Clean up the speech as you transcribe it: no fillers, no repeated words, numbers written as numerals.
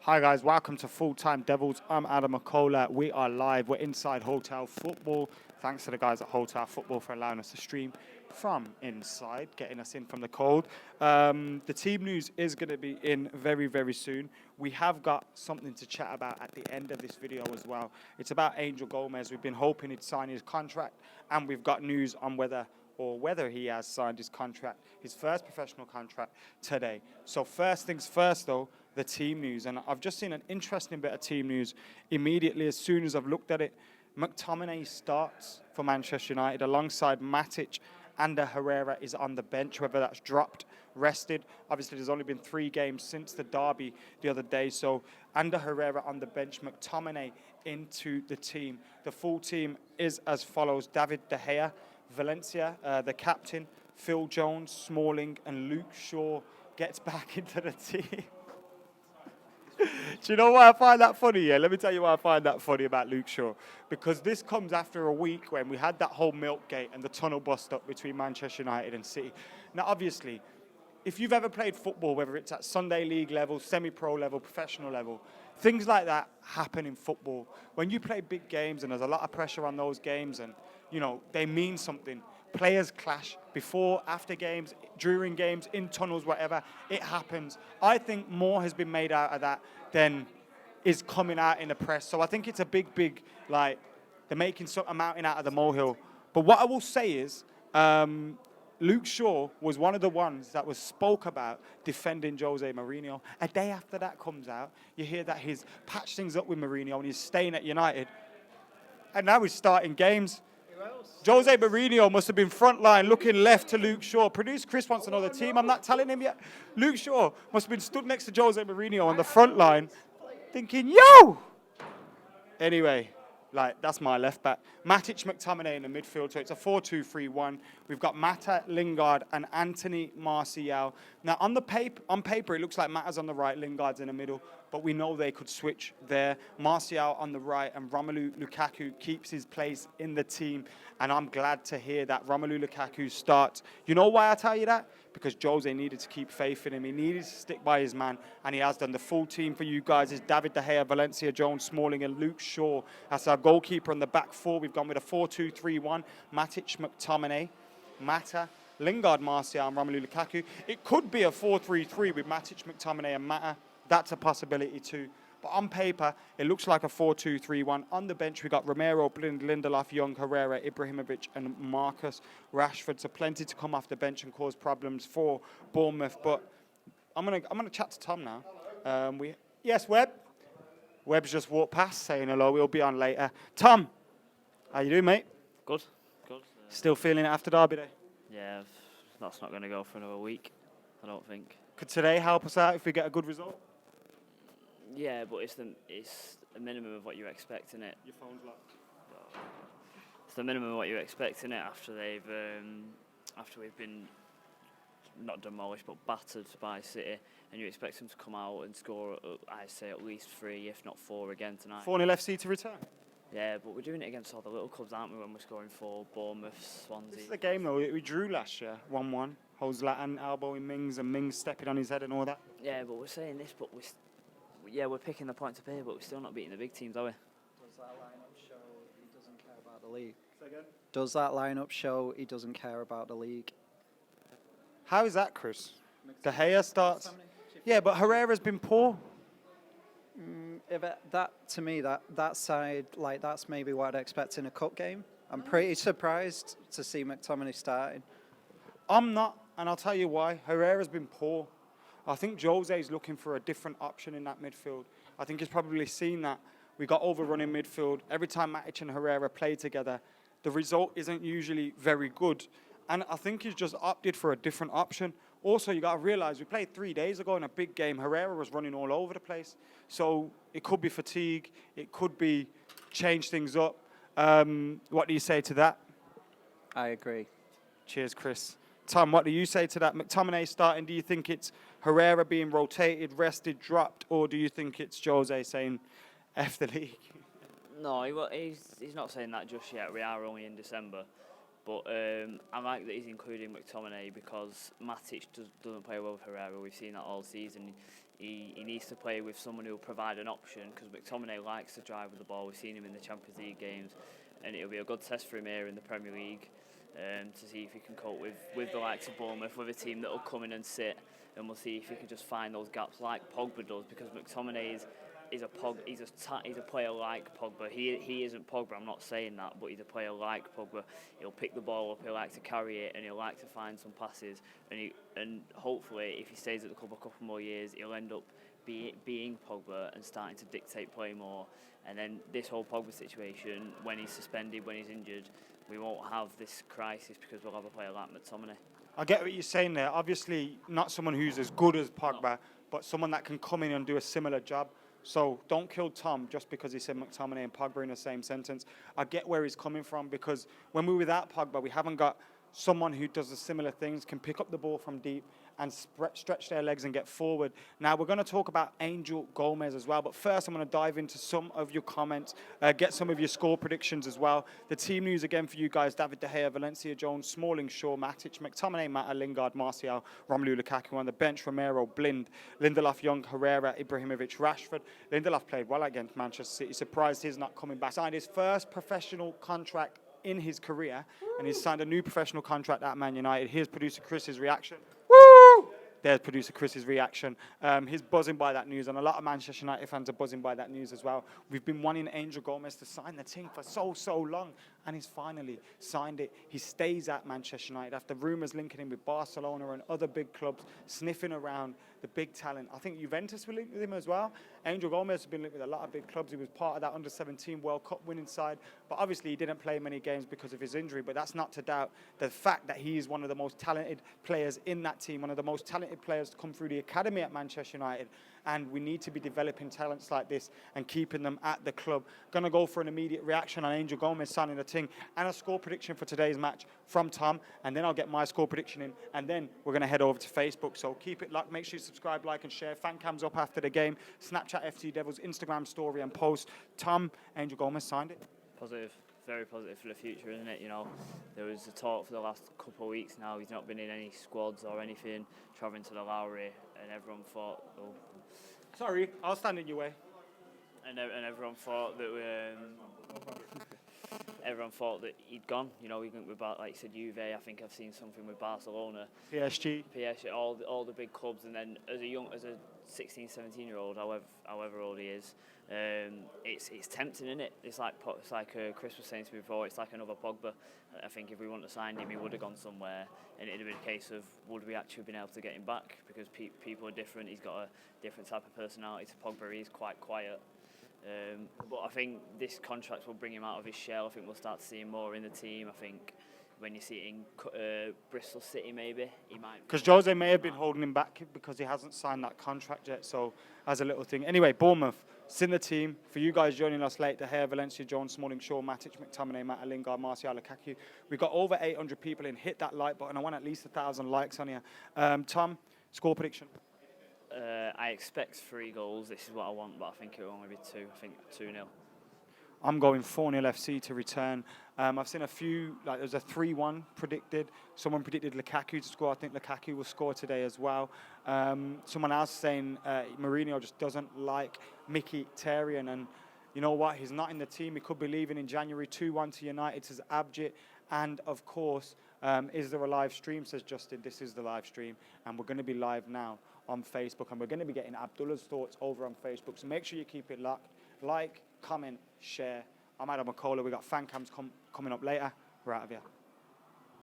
Hi guys, welcome to Full Time Devils. I'm Adam McCullough. We are live. We're inside Hotel Football. Thanks to the guys at Hotel Football for allowing us to stream from inside, getting us in from the cold. The team news is going to be in very, very soon. We have got something to chat about at the end of this video as well. It's about Angel Gomez. We've been hoping he'd sign his contract, and we've got news on whether he has signed his contract, his first professional contract today. So first things first though, the team news. And I've just seen an interesting bit of team news immediately as soon as I've looked at it. McTominay starts for Manchester United alongside Matic. Ander Herrera is on the bench, whether that's dropped, rested. Obviously, there's only been 3 games since the derby the other day. So Ander Herrera on the bench, McTominay into the team. The full team is as follows: David De Gea, Valencia, the captain, Phil Jones, Smalling, and Luke Shaw gets back into the team. Do you know why I find that funny? Yeah, let me tell you why I find that funny about Luke Shaw. Because this comes after a week when we had that whole Milkgate and the tunnel bust up between Manchester United and City. Now, obviously, if you've ever played football, whether it's at Sunday league level, semi-pro level, professional level, things like that happen in football. When you play big games and there's a lot of pressure on those games and, you know, they mean something, players clash before, after games, during games, in tunnels, whatever, it happens. I think more has been made out of that than is coming out in the press. So I think it's a big, like, they're making a mountain out of the molehill. But what I will say is, Luke Shaw was one of the ones that was spoke about defending Jose Mourinho. A day after that comes out, you hear that he's patched things up with Mourinho and he's staying at United. And now he's starting games. Jose Mourinho must have been front line looking left to Luke Shaw. Producer Chris wants another team. I'm not telling him yet. Luke Shaw must have been stood next to Jose Mourinho on the front line thinking, yo! Anyway, like, that's my left back. Matic, McTominay in the midfield, so it's a 4-2-3-1. We've got Mata, Lingard, and Anthony Martial. Now, on paper, it looks like Mata's on the right, Lingard's in the middle, but we know they could switch there. Martial on the right, and Romelu Lukaku keeps his place in the team, and I'm glad to hear that Romelu Lukaku starts. You know why I tell you that? Because Jose needed to keep faith in him. He needed to stick by his man, and he has done. The full team for you guys is David De Gea, Valencia, Jones, Smalling, and Luke Shaw. That's our goalkeeper on the back 4. We've gone with a 4-2-3-1. Matic, McTominay, Mata, Lingard, Martial, and Romelu Lukaku. It could be a 4-3-3 with Matic, McTominay, and Mata. That's a possibility too. But on paper, it looks like a 4-2-3-1. On the bench, we got Romero, Blind, Lindelof, Young, Herrera, Ibrahimovic, and Marcus Rashford. So plenty to come off the bench and cause problems for Bournemouth. But I'm gonna chat to Tom now. Yes, Webb. Webb's just walked past saying hello. We'll be on later. Tom, how you doing, mate? Good. Still feeling it after Derby Day? Yeah, that's not going to go for another week, I don't think. Could today help us out if we get a good result? Yeah, but it's the minimum of what you expect in it. Your phone's locked. It's the minimum of what you expect in it after we've been not demolished but battered by City, and you expect them to come out and score, I'd say at least 3, if not 4 again tonight. 4-0 FC to return. Yeah, but we're doing it against all the little clubs, aren't we, when we're scoring 4, Bournemouth, Swansea. This is the game, though. We drew last year, 1-1. Zlatan elbowing Mings and Mings stepping on his head and all that. Yeah, but we're saying this, but we're picking the points to pay, but we're still not beating the big teams, are we? Does that lineup show he doesn't care about the league? Say again? Does that lineup show he doesn't care about the league? How is that, Chris? De Gea starts. Yeah, but Herrera's been poor. To me, that side, like, that's maybe what I'd expect in a cup game. I'm pretty surprised to see McTominay starting. I'm not, and I'll tell you why. Herrera's been poor. I think Jose's looking for a different option in that midfield. I think he's probably seen that we got overrun in midfield. Every time Matic and Herrera play together, the result isn't usually very good. And I think he's just opted for a different option. Also, you got to realise, we played 3 days ago in a big game. Herrera was running all over the place. So it could be fatigue. It could be change things up. What do you say to that? I agree. Cheers, Chris. Tom, what do you say to that? McTominay starting, do you think it's Herrera being rotated, rested, dropped, or do you think it's Jose saying, F the league? No, he's not saying that just yet. We are only in December. But I like that he's including McTominay because Matic doesn't play well with Herrera. We've seen that all season. he needs to play with someone who will provide an option, because McTominay likes to drive with the ball. We've seen him in the Champions League games, and it'll be a good test for him here in the Premier League to see if he can cope with the likes of Bournemouth, with a team that will come in and sit, and we'll see if he can just find those gaps like Pogba does, because McTominay he's a player like Pogba. He isn't Pogba, I'm not saying that, but he's a player like Pogba. He'll pick the ball up, he'll like to carry it, and he'll like to find some passes. And hopefully, if he stays at the club a couple more years, he'll end up being Pogba and starting to dictate play more. And then this whole Pogba situation, when he's suspended, when he's injured, we won't have this crisis because we'll have a player like McTominay. I get what you're saying there. Obviously, not someone who's as good as Pogba, but someone that can come in and do a similar job. So don't kill Tom just because he said McTominay and Pogba in the same sentence. I get where he's coming from, because when we're without Pogba, we haven't got someone who does the similar things, can pick up the ball from deep and stretch their legs and get forward. Now, we're going to talk about Angel Gomez as well, but first I'm going to dive into some of your comments, get some of your score predictions as well. The team news again for you guys: David De Gea, Valencia Jones, Smalling, Shaw, Matic, McTominay, Mata, Lingard, Martial, Romelu Lukaku. On the bench, Romero, Blind, Lindelof, Young, Herrera, Ibrahimovic, Rashford. Lindelof played well against Manchester City. Surprised he's not coming back. Signed his first professional contract in his career, and he's signed a new professional contract at Man United. Here's producer Chris's reaction. Woo! There's producer Chris's reaction. He's buzzing by that news, and a lot of Manchester United fans are buzzing by that news as well. We've been wanting Angel Gomez to sign the team for so long, and he's finally signed it. He stays at Manchester United after rumours linking him with Barcelona and other big clubs, sniffing around the big talent. I think Juventus were linked with him as well. Angel Gomez has been linked with a lot of big clubs. He was part of that under-17 World Cup winning side, but obviously he didn't play many games because of his injury. But that's not to doubt the fact that he is one of the most talented players in that team, one of the most talented players to come through the academy at Manchester United. And we need to be developing talents like this and keeping them at the club. Going to go for an immediate reaction on Angel Gomez signing the team, and a score prediction for today's match from Tom, and then I'll get my score prediction in, and then we're going to head over to Facebook. So keep it locked. Make sure you subscribe, like, and share. Fan cams up after the game. Snapchat FT Devils, Instagram story and post. Tom, Angel Gomez signed it. Positive. Very positive for the future, isn't it? You know, there was a talk for the last couple of weeks now. He's not been in any squads or anything, travelling to the Lowry, and everyone thought, oh. Sorry, I'll stand in your way. And everyone thought that everyone thought that he'd gone. You know, he went with, like you said, Juve. I think I've seen something with Barcelona, PSG, all the big clubs. And then as a 16, 17-year-old, however old he is, it's tempting, isn't it? It's like Chris was saying to me before. It's like another Pogba. I think if we wanted to sign him, he would have gone somewhere, and it'd have been a case of, would we actually been able to get him back? Because people are different. He's got a different type of personality to Pogba. He's quite quiet. But I think this contract will bring him out of his shell. I think we'll start to see him more in the team. I think when you see it in Bristol City, maybe he might. Because Jose may have been holding him back because he hasn't signed that contract yet. So as a little thing. Anyway, Bournemouth, it's in the team. For you guys joining us late, De Gea, Valencia, Jones, Smalling, Shaw, Matic, McTominay, Mata, Lingard, Martial, Lukaku. We've got over 800 people in. Hit that like button. I want at least 1,000 likes on here. Tom, score prediction. I expect 3 goals. This is what I want, but I think it will only be 2. I think 2-0. I'm going 4-0 FC to return. I've seen a few, like there's a 3-1 predicted. Someone predicted Lukaku to score. I think Lukaku will score today as well. Someone else saying Mourinho just doesn't like Mkhitaryan, and you know what? He's not in the team. He could be leaving in January. 2-1 to United, says Abjit. And of course, is there a live stream, says Justin. This is the live stream, and we're going to be live now on Facebook, and we're going to be getting Abdullah's thoughts over on Facebook. So make sure you keep it locked. Like, comment, share. I'm Adam McCullough. We've got fan cams coming up later. We're out of here.